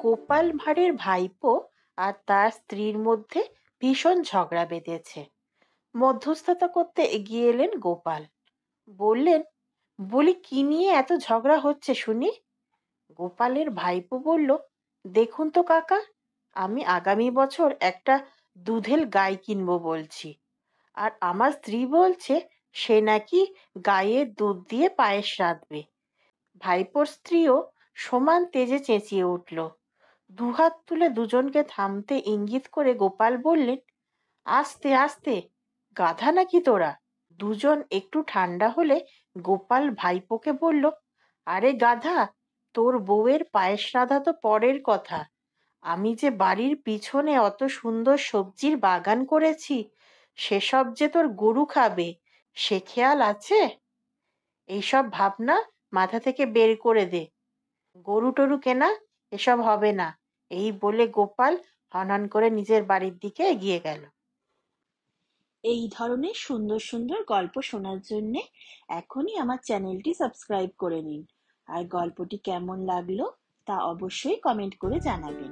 গোপাল ভাঁড়ের ভাইপো আর তার স্ত্রীর মধ্যে ভীষণ ঝগড়া বেঁধেছে। মধ্যস্থতা করতে এগিয়ে এলেন গোপাল। বললেন, বলি কি নিয়ে এত ঝগড়া হচ্ছে শুনি? গোপালের ভাইপো বলল, দেখুন তো কাকা, আমি আগামী বছর একটা দুধেল গাই কিনবো বলছি, আর আমার স্ত্রী বলছে সে নাকি গায়ের দুধ দিয়ে পায়েস রাঁধবে। ভাইপোর স্ত্রীও সমান তেজে চেঁচিয়ে উঠল। দুহাত তুলে দুজনকে থামতে ইঙ্গিত করে গোপাল বললেন, আস্তে আস্তে, গাধা নাকি তোরা? দুজন একটু ঠান্ডা হলে গোপাল ভাইপোকে বলল, আরে গাধা, তোর বউয়ের পায়েস রাধা তো পরের কথা, আমি যে বাড়ির পিছনে অত সুন্দর সবজির বাগান করেছি, সেসব যে তোর গরু খাবে, সে খেয়াল আছে? এইসব ভাবনা মাথা থেকে বের করে দে। গরু টরু কেনা এসব হবে না। এই বলে গোপাল হনহন করে নিজের বাড়ির দিকে এগিয়ে গেল। এই ধরনের সুন্দর সুন্দর গল্প শোনার জন্যে এখনই আমার চ্যানেলটি সাবস্ক্রাইব করে নিন। আর গল্পটি কেমন লাগলো তা অবশ্যই কমেন্ট করে জানাবেন।